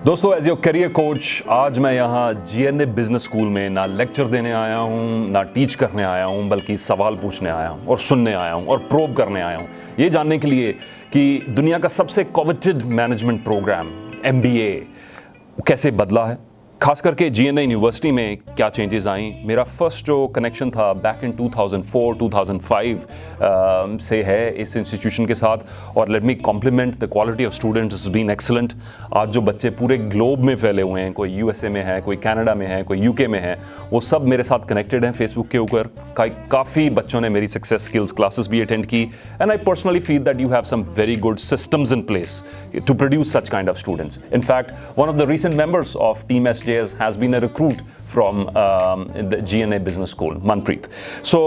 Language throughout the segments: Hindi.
दोस्तों, एज योर करियर कोच आज मैं यहाँ जीएनए बिजनेस स्कूल में ना लेक्चर देने आया हूँ, ना टीच करने आया हूँ, बल्कि सवाल पूछने आया हूँ और सुनने आया हूँ और प्रोब करने आया हूँ, ये जानने के लिए कि दुनिया का सबसे कॉवेटेड मैनेजमेंट प्रोग्राम एमबीए कैसे बदला है, खास करके जीएनए यूनिवर्सिटी में क्या चेंजेस आई। मेरा फर्स्ट जो कनेक्शन था बैक इन 2004-2005 से है इस इंस्टीट्यूशन के साथ, और let me compliment the quality of students is been excellent. आज जो बच्चे पूरे ग्लोब में फैले हुए हैं, कोई यूएसए में है, कोई कनाडा में है, कोई यूके में है, वो सब मेरे साथ कनेक्टेड हैं फेसबुक के ऊपर। काफ़ी बच्चों ने मेरी सक्सेस स्किल्स क्लासेस भी अटेंड की, and I personally feel that you have some very good systems in place to produce such kind of students. In fact, one of the recent members of Team SJS has been a recruit from the GNA Business School, Manpreet. So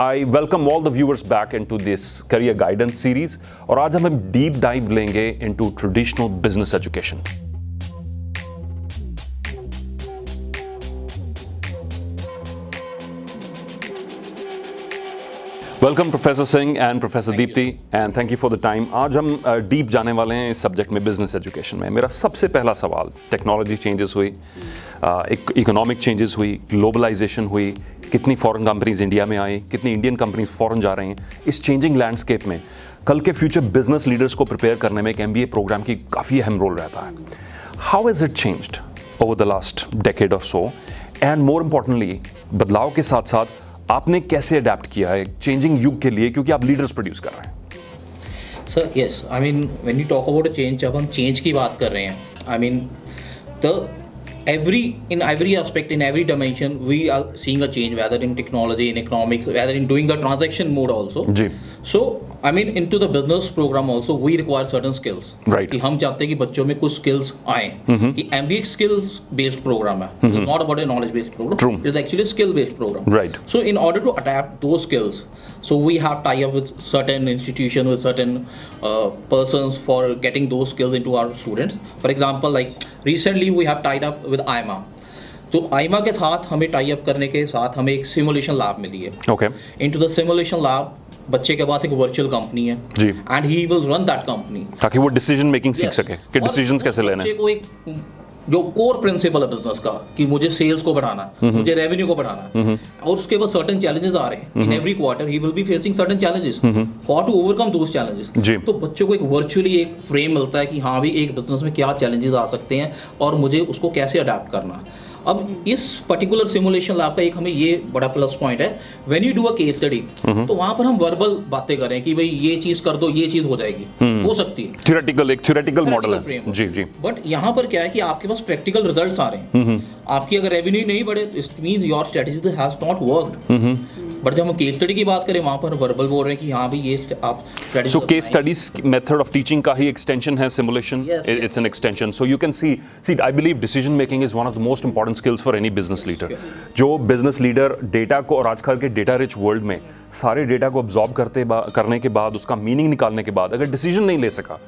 I welcome all the viewers back into this career guidance series. और आज हम deep dive लेंगे into traditional business education. Welcome professor Singh and professor Deepti, and thank you for the time. आज हम डीप जाने वाले हैं इस सब्जेक्ट में, बिजनेस एजुकेशन में। मेरा सबसे पहला सवाल, टेक्नोलॉजी चेंजेस हुई, इकोनॉमिक चेंजेस हुई, ग्लोबलाइजेशन हुई, कितनी फॉरेन कंपनीज इंडिया में आई, कितनी इंडियन कंपनीज फॉरेन जा रही हैं। इस चेंजिंग लैंडस्केप में कल के फ्यूचर बिजनेस लीडर्स को प्रिपेयर करने में एक एमबीए प्रोग्राम की काफ़ी अहम रोल रहता है। How has it changed over the last decade और सो, एंड मोर इम्पॉर्टेंटली बदलाव के साथ साथ आपने कैसे अडेप्ट किया है चेंजिंग युग के लिए, क्योंकि आप लीडर्स प्रोड्यूस कर रहे हैं। Sir yes, I mean when you talk about a change, जब हम चेंज की बात कर रहे हैं, I mean the in every aspect, in every dimension, we are seeing a change, whether in technology, in economics, whether in doing the transaction mode also. जी. So I mean into the business program also we require certain skills. Right. कि हम चाहते हैं कि बच्चों में कुछ skills आए। कि MBA skills based program है, it's not about a knowledge based program. True. It's actually a skill based program. Right. So in order to adapt those skills, so we have tie up with certain institution, with certain persons for getting those skills into our students. For example, like recently we have tied up with IMA. तो आईमा के साथ हमें टाई अप करने के साथ हमें एक सिमुलेशन लैब मिली है। Okay. Into the simulation lab बच्चे के पास एक वर्चुअल कंपनी है जी, and he will run that company, ताकि वो डिसीजन मेकिंग सीख सके कि डिसीजंस कैसे लेने हैं। बच्चे को एक जो कोर प्रिंसिपल है बिजनेस का कि मुझे सेल्स को बढ़ाना है, मुझे रेवेन्यू को बढ़ाना है, और उसके बाद सर्टेन चैलेंजेस आ रहे हैं। In every quarter he will be facing certain challenges, how to overcome those challenges. तो बच्चों को एक वर्चुअली एक फ्रेम मिलता है कि हाँ भी एक बिजनेस में क्या चैलेंजेस आ सकते हैं और मुझे उसको कैसे अडेप्ट करना है। अब इस पर्टिकुलर सिमुलेशन लैब का एक हमें ये बड़ा प्लस पॉइंट है, when you do a case study, तो वहां पर हम वर्बल बातें करें कि भाई ये चीज कर दो, ये चीज हो जाएगी, हो सकती है, थ्योरेटिकल मॉडल है। जी जी। बट यहाँ पर क्या है कि आपके पास प्रैक्टिकल रिजल्ट्स आ रहे हैं। आपकी अगर रेवेन्यू नहीं बढ़े, it means your strategy has not worked. But जब हम केस स्टडी की बात करें, वहां पर वर्बल बोल रहे हैं कि हाँ भी ये आप study. So case studies method of teaching का ही एक्सटेंशन है simulation. It's an extension, so you can see I believe decision making is one of the most important skills for any business leader. जो बिजनेस लीडर डेटा को, और आजकल के डेटा रिच वर्ल्ड में सारे डेटा को ऑब्जॉर्व करने के बाद, उसका मीनिंग निकालने के बाद अगर डिसीजन नहीं ले सका,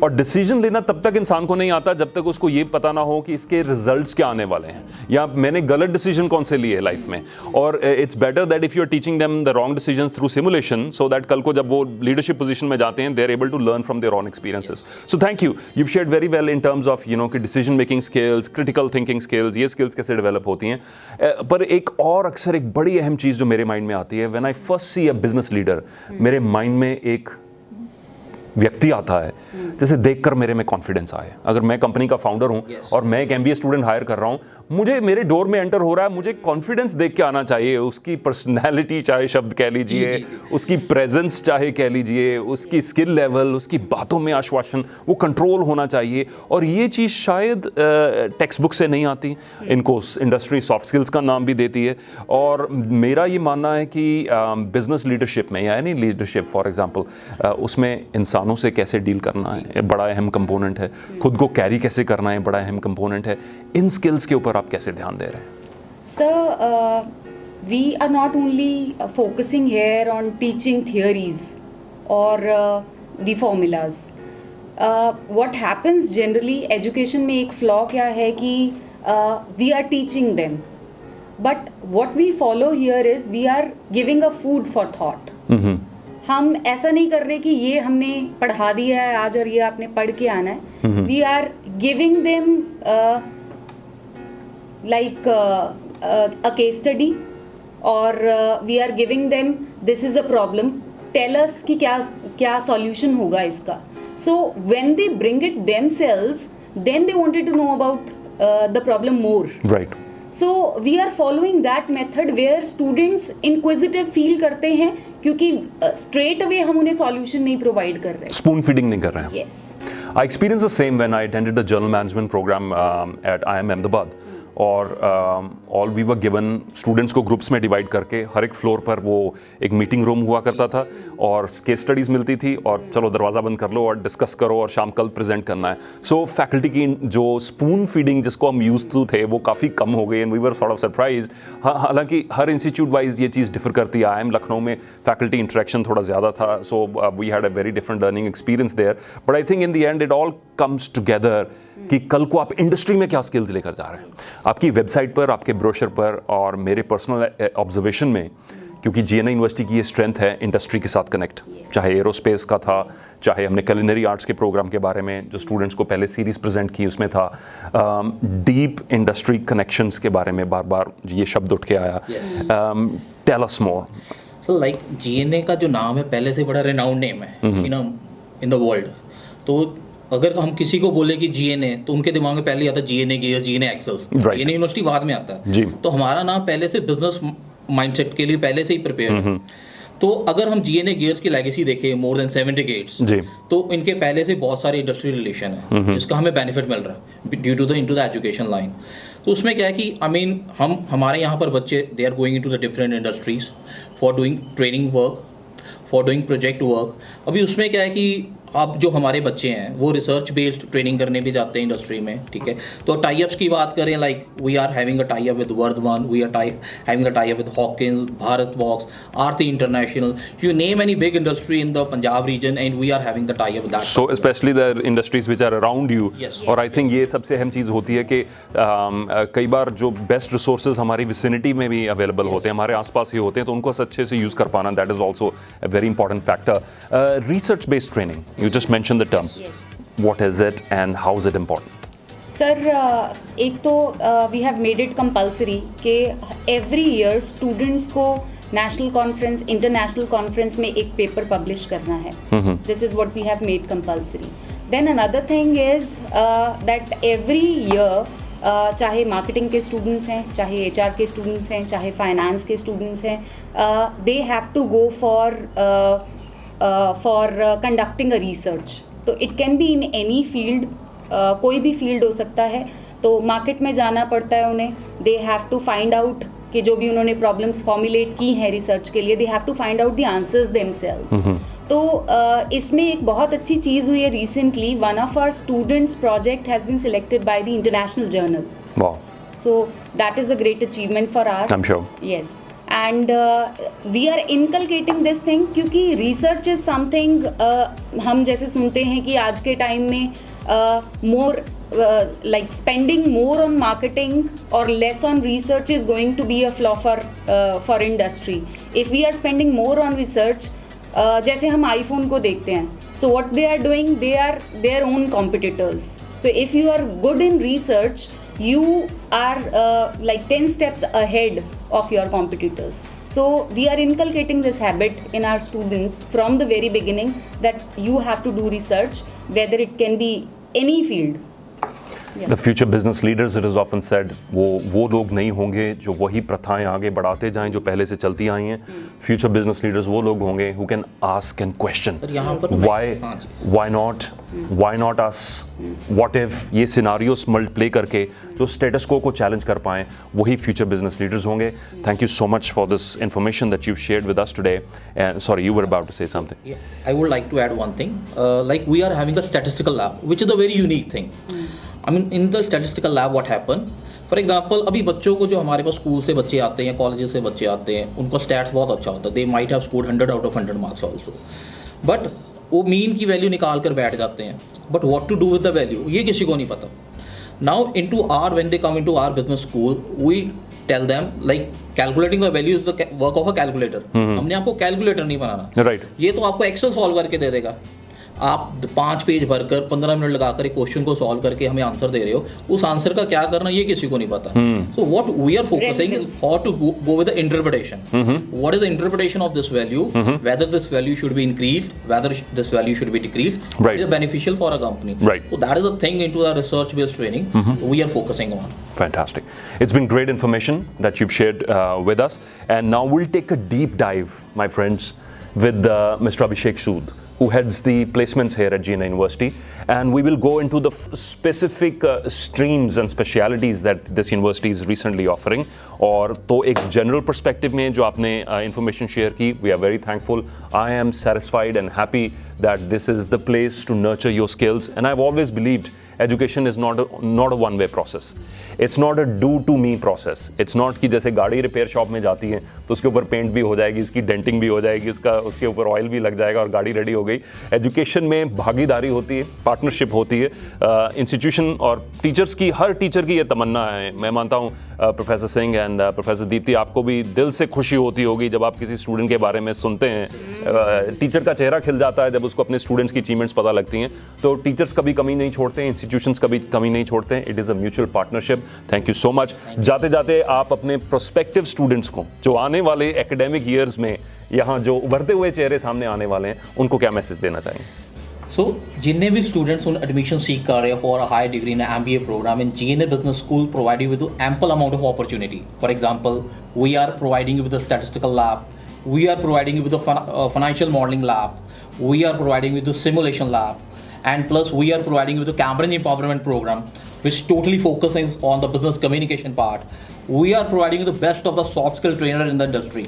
और डिसीजन लेना तब तक इंसान को नहीं आता जब तक उसको ये पता ना हो कि इसके रिजल्ट्स क्या आने वाले हैं, या मैंने गलत डिसीजन कौन से लिए लाइफ में। और it's better that if you are teaching them the wrong decisions through simulation, so that कल को जब वो लीडरशिप पोजीशन में जाते हैं, they are able to learn from their own experiences. So thank you, you shared very well in terms of कि decision making skills, critical thinking skills, ये स्किल्स कैसे डेवलप होती हैं। पर एक और अक्सर एक बड़ी अहम चीज़ जो मेरे माइंड में आती है, when I first see a business leader, मेरे माइंड में एक व्यक्ति आता है जैसे देखकर मेरे में कॉन्फिडेंस आए। अगर मैं कंपनी का फाउंडर हूं और मैं एक एमबीए स्टूडेंट हायर कर रहा हूं, मुझे मेरे डोर में एंटर हो रहा है, मुझे कॉन्फिडेंस देख के आना चाहिए। उसकी पर्सनैलिटी चाहे शब्द कह लीजिए, उसकी प्रेजेंस चाहे कह लीजिए, उसकी स्किल लेवल, उसकी बातों में आश्वासन, वो कंट्रोल होना चाहिए। और ये चीज़ शायद टेक्स्ट बुक से नहीं आती, इनको इंडस्ट्री सॉफ्ट स्किल्स का नाम भी देती है। और मेरा ये मानना है कि बिजनेस लीडरशिप में, या एनी लीडरशिप फॉर एग्जांपल, उसमें इंसानों से कैसे डील करना है बड़ा अहम कंपोनेंट है, खुद को कैरी कैसे करना है बड़ा अहम कंपोनेंट है। इन स्किल्स के ऊपर आप कैसे ध्यान दे रहे हैं? Sir, we are not only focusing here on teaching theories or the formulas. What happens generally, education में एक flaw क्या है कि we are teaching them, but what we follow here is we are giving a food for thought. हम ऐसा नहीं कर रहे कि ये हमने पढ़ा दिया है आज और ये आपने पढ़ के आना है। We are giving them like a case study, or we are giving them this is a problem, tell us कि क्या solution होगा इसका. So when they bring it themselves, then they wanted to know about the problem more. Right. So we are following that method where students inquisitive feel करते हैं, क्योंकि straight away हम उन्हें solution नहीं provide कर रहे. Spoon feeding नहीं कर रहे हैं. Yes. I experienced the same when I attended the journal management program at IIM Ahmedabad. और all we were given students को ग्रुप्स में डिवाइड करके हर एक फ्लोर पर वो एक मीटिंग रूम हुआ करता था और केस स्टडीज़ मिलती थी और चलो दरवाज़ा बंद कर लो और डिस्कस करो और शाम कल प्रेजेंट करना है. सो फैकल्टी की जो स्पून फीडिंग जिसको हम यूज टू थे वो काफ़ी कम हो गई and we were sort of surprise. हालांकि हर इंस्टीट्यूट वाइज ये चीज़ डिफर करती है. IIM लखनऊ में फैकल्टी इंटरेक्शन थोड़ा ज़्यादा था, so we had a very different learning experience there. But I think in the end it all comes together कि कल को आप इंडस्ट्री में क्या स्किल्स लेकर जा रहे हैं. आपकी वेबसाइट पर, आपके ब्रोशर पर और मेरे पर्सनल ऑब्जर्वेशन में, क्योंकि GNA यूनिवर्सिटी की ये स्ट्रेंथ है इंडस्ट्री के साथ कनेक्ट, चाहे एरोस्पेस का था, चाहे हमने culinary आर्ट्स के प्रोग्राम के बारे में जो स्टूडेंट्स को पहले सीरीज प्रेजेंट की उसमें था, डीप इंडस्ट्री कनेक्शंस के बारे में बार बार ये शब्द उठ के आया. टेल अस मोर. सो लाइक GNA का जो नाम है पहले से बड़ा रेनाउंड नेम है इन द वर्ल्ड. तो अगर हम किसी को बोले कि GNA तो उनके दिमाग में पहले आता है GNA gear, GNA एक्सेल्स. Right. GNA university बाद में आता है. तो हमारा नाम पहले से बिजनेस माइंडसेट के लिए पहले से ही प्रिपेयर है. तो अगर हम GNA गियर्स की लेगेसी देखें मोर देन 7 decades, तो इनके पहले से बहुत सारे इंडस्ट्री रिलेशन है जिसका हमें बेनिफिट मिल रहा है due to the into the education line. तो उसमें क्या है कि हम हमारे यहाँ पर बच्चे they are going into the different industries for doing training work, for doing project work. अभी उसमें क्या है कि अब जो हमारे बच्चे हैं वो रिसर्च बेस्ड ट्रेनिंग करने भी जाते हैं इंडस्ट्री में. ठीक है, तो टाई अप्स की बात करें, like we are having a tie up with Vardhman, we are having a tie up with Hawkins, Bharat Box, Aarti International, you name any big industry in the Punjab region and we are having the tie up with that. So specially the industries which are around you. और आई थिंक ये सबसे अहम चीज़ होती है कि कई बार जो बेस्ट रिसोर्सेज हमारी विसिनिटी में भी अवेलेबल होते हैं, हमारे आसपास ही होते हैं, तो उनको अच्छे से यूज़ कर पाना, that is also a very important factor. Research based training, you just mentioned the term. Yes. What is it and how is it important? Sir, एक तो we have made it compulsory कि every year students को national conference, international conference में एक paper publish करना है. This is what we have made compulsory. Then another thing is that every year चाहे मार्केटिंग के स्टूडेंट्स हैं, चाहे HR के स्टूडेंट्स हैं, चाहे फाइनेंस के स्टूडेंट्स हैं, they have to go for conducting a research. तो it can be in any field, कोई भी फील्ड हो सकता है. तो मार्केट में जाना पड़ता है उन्हें. they have to find out कि जो भी उन्होंने प्रॉब्लम्स फॉर्मुलेट की हैं रिसर्च के लिए, they have to find out the answers themselves. तो इसमें एक बहुत अच्छी चीज़ हुई है recently. One of our students project has been selected by the international journal. Wow. So that is a great achievement for us. I'm sure. Yes. And we are inculcating this thing क्योंकि research is something हम जैसे सुनते हैं कि आज के टाइम में more like spending more on marketing or less on research is going to be a flaw for industry. If we are spending more on research, जैसे हम iPhone को देखते हैं, so what they are doing, they are their own competitors. So if you are good in research, you are like 10 steps ahead of your competitors. So we are inculcating this habit in our students from the very beginning that you have to do research, whether it can be any field. Yeah. The future business leaders, it is often said, वो लोग नहीं होंगे जो वही प्रथाएं आगे बढ़ाते जाएं जो पहले से चलती आई हैं. Future business leaders वो लोग होंगे who can ask and question. Why not us? What if? ये scenarios multiply करके जो status quo को challenge कर पाएं, वही future business leaders होंगे. Thank you so much for this information that you've shared with us today. And sorry, you were about to say something. Yeah, I would like to add one thing. Like we are having a statistical lab, which is a very unique thing. I mean, in the statistical lab, what happened? For example अभी बच्चों को जो हमारे पास स्कूल से बच्चे आते हैं, कॉलेज से बच्चे आते हैं, उनको स्टैट्स बहुत अच्छा होता है. They might have scored 100 out of 100 marks also, but वो मीन की वैल्यू निकाल कर बैठ जाते हैं. But what to do with the value ये किसी को नहीं पता. Now into our when they come into our business school, we tell them like calculating the value is the work of a calculator. हमने आपको कैलकुलेटर नहीं बनाना. राइट. ये तो आपको एक्सेल सॉल्व करके दे देगा. आप 5 पेज भरकर 15 मिनट लगाकर एक क्वेश्चन को सॉल्व करके हमें आंसर दे रहे हो, उस आंसर का क्या करना ये किसी को नहीं पता. So what we are focusing is how to go with the interpretation. What is the interpretation of this value, whether this value should be increased, whether this value should be decreased, Right. Is beneficial for a company. Right. So that is the thing into the research based training we are focusing on. Fantastic. It's been great information that you've shared with us. And now we'll take a deep dive, my friends, with Mr. Abhishek Sood, who heads the placements here at GNA University. And we will go into the specific streams and specialities that this university is recently offering. और तो एक general perspective में जो आपने information share की, we are very thankful. I am satisfied and happy that this is the place to nurture your skills. And I've always believed education is not a one-way process. It's not a do-to-me process. It's not कि जैसे गाड़ी रिपेयर शॉप में जाती है तो उसके ऊपर पेंट भी हो जाएगी, इसकी डेंटिंग भी हो जाएगी, उसके ऊपर ऑयल भी लग जाएगा और गाड़ी रेडी हो गई. एजुकेशन में भागीदारी होती है, पार्टनरशिप होती है. इंस्टीट्यूशन और टीचर्स की, हर टीचर की ये तमन्ना है. मैं मानता हूँ professor Singh and professor Deepti, आपको भी दिल से खुशी होती होगी जब आप किसी स्टूडेंट के बारे में सुनते हैं. टीचर का चेहरा खिल जाता है जब उसको अपने स्टूडेंट्स की अचीवमेंट्स पता लगती हैं. तो टीचर्स कभी कमी नहीं छोड़ते हैं, इंस्टीट्यूशंस कभी कमी नहीं छोड़ते हैं. It is a mutual partnership. Thank you so much. जाते जाते आप अपने प्रोस्पेक्टिव स्टूडेंट्स को, जो आने वाले एकेडमिक ईयर्स में यहाँ जो उभरते हुए चेहरे सामने आने वाले हैं, उनको क्या मैसेज देना चाहेंगे? सो जितने भी स्टूडेंट्स उन एडमिशन सीख कर रहे हैं for a high degree in MBA programme in GNA business school provide you with ample amount of opportunity. For example, we are providing you with a statistical lab, we are providing you with a financial modeling lab, we are providing you with a simulation lab, and plus we are providing you with a Cambridge empowerment program which totally focuses on the business communication part. We are providing you the best of the soft skill trainer in the industry.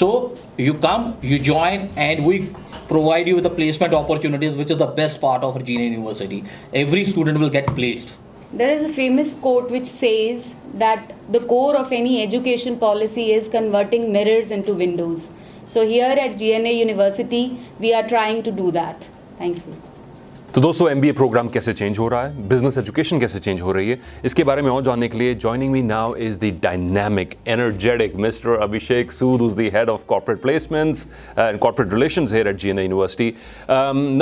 So you come, you join, and we provide you with the placement opportunities, which is the best part of our GNA University. Every student will get placed. There is a famous quote which says that the core of any education policy is converting mirrors into windows. So here at GNA University, we are trying to do that. Thank you. तो दोस्तों, MBA प्रोग्राम कैसे चेंज हो रहा है, बिजनेस एजुकेशन कैसे चेंज हो रही है, इसके बारे में और जानने के लिए joining me now is the dynamic, energetic mister Abhishek Sood, who's the head of corporate placements and corporate relations here at GNA University.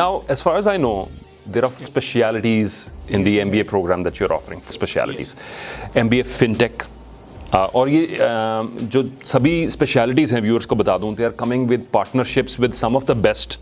Now, as far as I know, there are specialities in the MBA program that you're offering. Specialities, MBA FinTech. और ये जो सभी स्पेशलिटीज़ हैं, व्यूअर्स को बता दूं, they are coming with partnerships with some of the best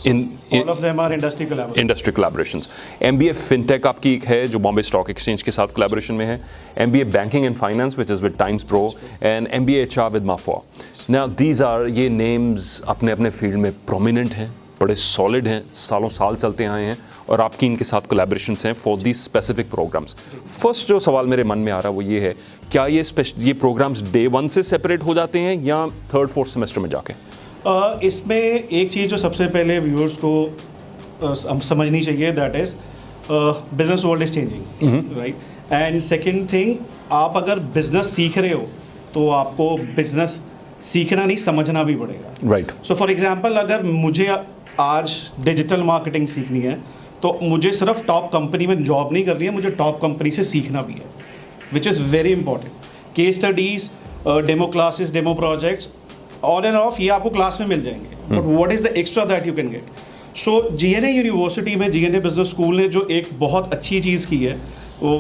in all of them are industry collaborations. MBA FinTech आपकी एक है जो बॉम्बे स्टॉक एक्सचेंज के साथ कोलैबोरेशन में है. MBA Banking and Finance which is with Times Pro, and MBA HR with Mafua. Now these are, ये नेम्स अपने अपने फील्ड में प्रोमिनेंट हैं, बड़े सॉलिड हैं, सालों साल चलते आए हैं, और आपकी इनके साथ कोलैबोरेशंस हैं for the specific programmes. First जो सवाल मेरे मन में आ रहा है वो ये है, क्या ये प्रोग्राम्स डे 1 से सेपरेट हो जाते हैं या 3rd-4th सेमेस्टर में जाके? इसमें एक चीज़ जो सबसे पहले व्यूअर्स को समझनी चाहिए, that is business world is changing, right. And second thing, आप अगर बिजनेस सीख रहे हो तो आपको बिजनेस सीखना नहीं, समझना भी पड़ेगा, राइट. सो फॉर एग्जाम्पल, अगर मुझे आज डिजिटल मार्केटिंग सीखनी है तो मुझे सिर्फ टॉप कंपनी में जॉब नहीं करनी है, मुझे टॉप कंपनी से सीखना भी है, which is very important. Case studies, demo classes, demo projects, on end of, ये आपको क्लास में मिल जाएंगे, but what is the extra that you can get. So GNA university में, GNA बिजनेस स्कूल ने जो एक बहुत अच्छी चीज़ की है,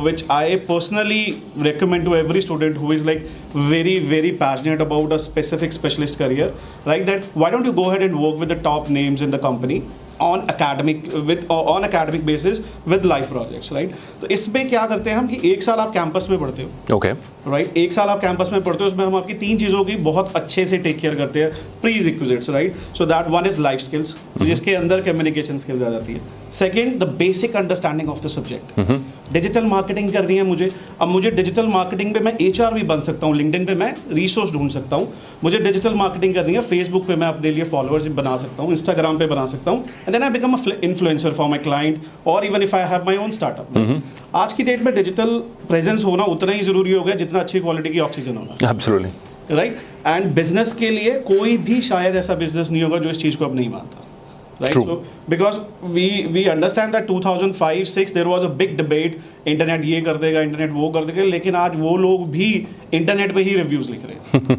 which I personally recommend to every student who is like very passionate about a specific specialist career, like that, why don't you go ahead and work with the top names in the company on academic basis with live projects, right. तो इसमें क्या करते हैं हम कि 1 साल आप कैंपस में पढ़ते हो, ओके, राइट. 1 साल आप कैंपस में पढ़ते हो, उसमें हम आपकी 3 चीज़ों की बहुत अच्छे से टेक केयर करते हैं, pre requisites, right. So that one is life skills, जिसके अंदर कम्युनिकेशन स्किल्स आ जाती है. Second, the basic understanding of the subject. Digital marketing करनी है मुझे, अब मुझे डिजिटल मार्केटिंग पे मैं HR भी बन सकता हूँ, लिंक्डइन पे मैं रिसोर्स ढूंढ सकता हूँ. मुझे डिजिटल मार्केटिंग करनी है, फेसबुक पे मैं अपने लिए फॉलोअर्स बना सकता हूँ, इंस्टाग्राम पे बना सकता हूँ, and then I become a influencer for my client, और even if I have my own startup. आज की डेट में डिजिटल प्रेजेंस होना उतना ही जरूरी हो गया जितना अच्छी क्वालिटी की ऑक्सीजन होना. Absolutely, right. एंड बिजनेस के लिए कोई भी शायद ऐसा बिजनेस नहीं होगा जो इस चीज़ को अब नहीं मानता, right. True. So because we understand that 2005-06 there was a big debate, internet ये कर देगा, इंटरनेट वो कर देगा, लेकिन आज वो लोग भी इंटरनेट पे ही रिव्यूज लिख रहे हैं.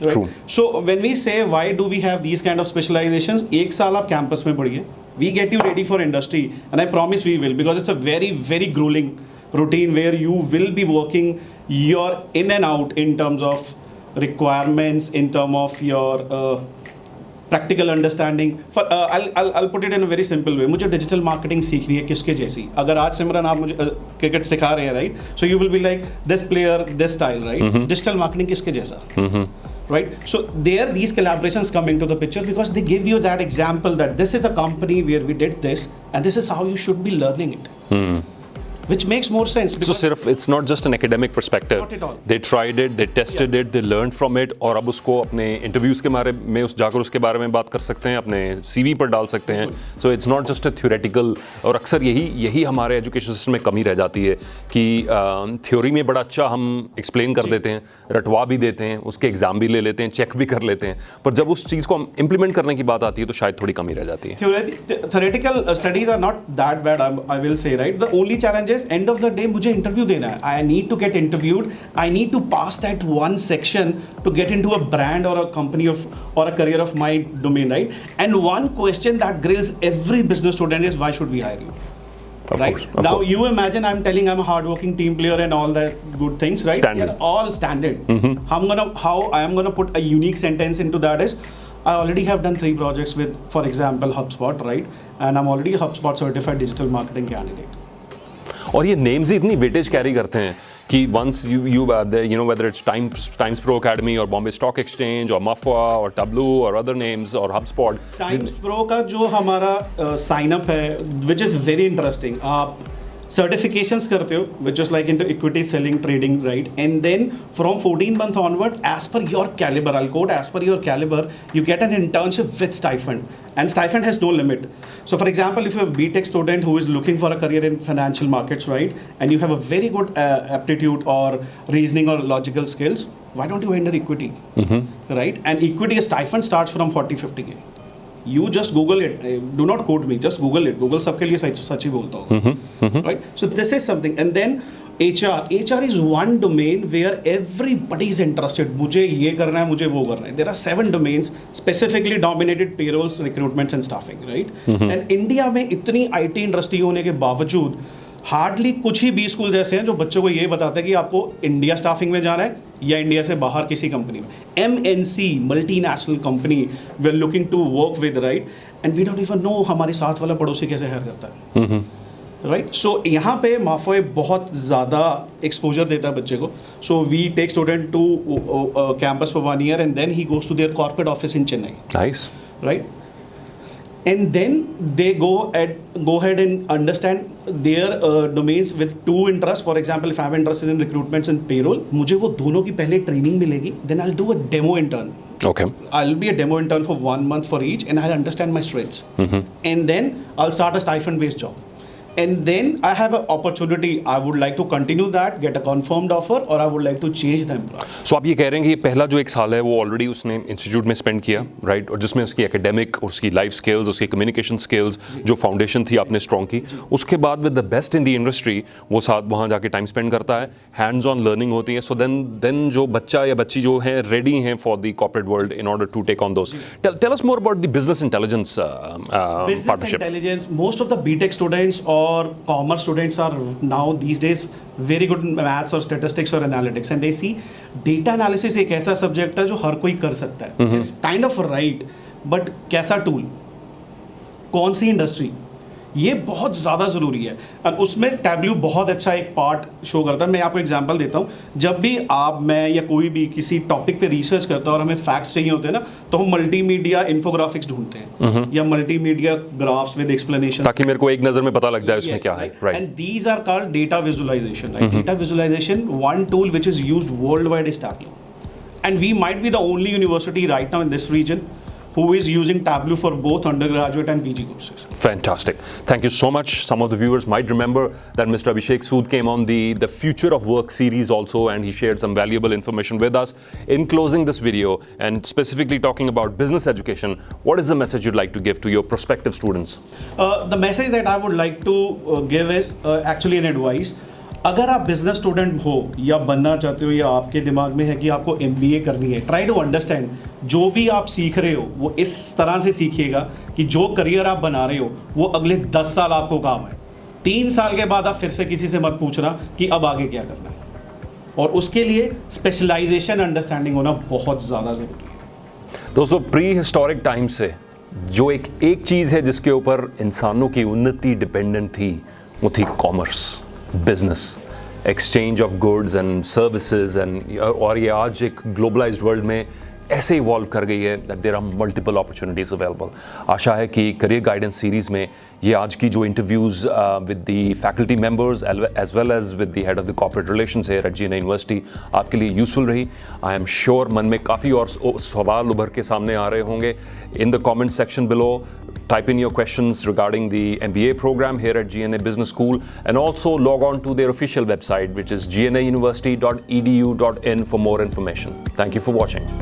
True. So when we say why do we have these kind of specializations, 1 साल आप कैंपस में पढ़िए, We get you ready for industry, and I promise we will, because it's a very, very grueling routine where you will be working your in and out in terms of requirements, in terms of your practical understanding for I'll put it in a very simple way. मुझे डिजिटल मार्केटिंग सीखनी है किसके जैसी. अगर आज सिमरन आप मुझे क्रिकेट सिखा रहे हैं, right, so you will be like this player this style, right. Digital marketing किसके जैसा, right? So there these collaborations come into the picture because they give you that example that this is a company where we did this and this is how you should be learning it. Which makes more sense. So सिर्फ it's not just an academic perspective. Not at all. They tried it, they tested it, they learned from it, और अब उसको अपने इंटरव्यूज के बारे में जाकर उसके बारे में बात कर सकते हैं, अपने CV पर डाल सकते हैं. So it's not just a theoretical. और अक्सर यही हमारे एजुकेशन सिस्टम में कमी रह जाती है कि थ्योरी में बड़ा अच्छा हम एक्सप्लेन कर देते हैं, रटवा भी देते हैं, उसके एग्जाम भी ले लेते हैं, चेक भी कर लेते हैं, पर जब उस चीज़ को हम इम्प्लीमेंट करने की बात आती है तो शायद थोड़ी कमी रह जाती है. Theoretical studies are not that bad, I will say, right? The only challenge is end of the day मुझे इंटरव्यू देना है. I need to get interviewed. I need to pass that one section to get into a brand or a company of or a career of my domain, right? And one question that grills every business student is why should we hire you? Of Right? course, of Now course. you imagine I'm telling I'm a hardworking team player and all that good things, right? Standard. They're all standard. How I am gonna put a unique sentence into that is I already have done 3 projects with, for example, HubSpot, right? And I'm already a HubSpot certified digital marketing candidate. और ये नेम्स ही इतनी वेटेज कैरी करते हैं कि once you know whether it's Times Pro academy और बॉम्बे स्टॉक एक्सचेंज और मफवा और टब्लू और अदर नेम्स और हबस्पॉट. टाइम्स प्रो का जो हमारा साइन अप है, विच इज़ वेरी इंटरेस्टिंग. आप सर्टिफिकेशंस करते हो which is like into equity selling trading, right, and then from 14 month onward, as per your caliber, I'll quote, as per your caliber, you get an internship with stipend, and stipend has no limit. So for example, if you're a BTech student who is looking for a career in financial markets, right, and you have a very good aptitude or reasoning or logical skills, why don't you enter equity, right? And equity stipend starts from 40-50K. You just Google it. Do not quote me. Just Google it. Google सबके लिए सच ही बोलता हूँ. Right? So this is something. And then HR is one domain where everybody is interested. मुझे ये करना है, मुझे वो करना है. There are 7 domains specifically dominated: payrolls, recruitments and staffing. Right? And India में इतनी IT इंडस्ट्री होने के बावजूद हार्डली कुछ ही 20 स्कूल जैसे हैं जो बच्चों को ये बताते हैं कि आपको इंडिया स्टाफिंग में जाना है या इंडिया से बाहर किसी कंपनी में. MNC multinational company we are looking to work with, right, and we don't even know हमारे साथ वाला पड़ोसी कैसे हायर करता है, राइट. सो यहाँ पे माफोए बहुत ज़्यादा एक्सपोजर देता है बच्चे को. So we take student to campus for 1 year and then he goes to their corporate office in Chennai. Nice. Right? And then they go ahead and understand their domains with 2 interests. For example, if I'm interested in recruitments and payroll, मुझे वो दोनों की पहले ट्रेनिंग मिलेगी. Then I'll do a demo intern. Okay. I'll be a demo intern for 1 month for each, and I'll understand my strengths. And then I'll start a stipend-based job. And then I have an opportunity. I would like to continue that, get a confirmed offer, or I would like to change the employer. So आप ये कह रहे हैं कि ये पहला जो 1 साल है वो ऑलरेडी उसने इंस्टीट्यूट में स्पेंड किया, राइट, और जिसमें उसकी एकेडमिक, उसकी लाइफ स्किल्स, उसकी कम्युनिकेशन स्किल्स, जो फाउंडेशन थी आपने स्ट्रॉन्ग की, उसके बाद with the best in the industry वो साथ वहाँ जाके टाइम स्पेंड करता है, हैंड्स ऑन लर्निंग होती है. सो देन जो बच्चा या बच्ची जो है रेडी हैं for the corporate world in order to take on those. Tell us more about the business intelligence Business partnership. intelligence. Most of the BTech students or commerce students are now these days very good in maths or statistics or analytics, and they see data analysis एक ऐसा सब्जेक्ट है जो हर कोई कर सकता है. Which is kind of right, but कैसा टूल, कौन सी इंडस्ट्री, ये बहुत ज़्यादा ज़रूरी है. और उसमें टैब्लू बहुत अच्छा एक पार्ट शो करता है. मैं आपको एग्जांपल देता हूँ. जब भी आप, मैं या कोई भी किसी टॉपिक पे रिसर्च करता है और हमें फैक्ट्स चाहिए होते हैं ना, तो हम मल्टीमीडिया इन्फोग्राफिक्स ढूंढते हैं या मल्टीमीडिया ग्राफ्स विद एक्सप्लेनेशन, ताकि मेरे को एक नज़र में पता लग जाए उसमें क्या है, right. And these are called data visualization. Right? Data visualization, one tool which is used worldwide is Tableau. And we might be the only university right now in this region who is using Tableau for both undergraduate and PG courses. Fantastic. Thank you so much. Some of the viewers might remember that Mr. Abhishek Sood came on the Future of Work series also, and he shared some valuable information with us. In closing this video, and specifically talking about business education, what is the message you'd like to give to your prospective students? The message that I would like to give is actually an advice. अगर आप बिजनेस स्टूडेंट हो या बनना चाहते हो या आपके दिमाग में है कि आपको MBA करनी है, ट्राई टू अंडरस्टैंड जो भी आप सीख रहे हो वो इस तरह से सीखिएगा कि जो करियर आप बना रहे हो वो अगले 10 साल आपको काम है। 3 साल के बाद आप फिर से किसी से मत पूछना कि अब आगे क्या करना है, और उसके लिए स्पेशलाइजेशन अंडरस्टैंडिंग होना बहुत ज़्यादा ज़रूरी है। दोस्तों, प्री हिस्टोरिक टाइम से जो एक चीज़ है जिसके ऊपर इंसानों की उन्नति डिपेंडेंट थी, वो थी commerce, business, exchange of goods and services and, और ये आज एक ग्लोबलाइज्ड वर्ल्ड में ऐसे इवॉल्व कर गई है that there are multiple opportunities available. आशा है कि करियर गाइडेंस सीरीज़ में ये आज की जो interviews with the faculty members as well as with the head of the corporate relations here at GNA university आपके लिए यूजफुल रही। आई एम श्योर मन में काफ़ी और सवाल उभर के सामने आ रहे होंगे। In the comment section below, type in your questions regarding the MBA program here at GNA Business School, and also log on to their official website, which is gnauniversity.edu.in for more information. Thank you for watching.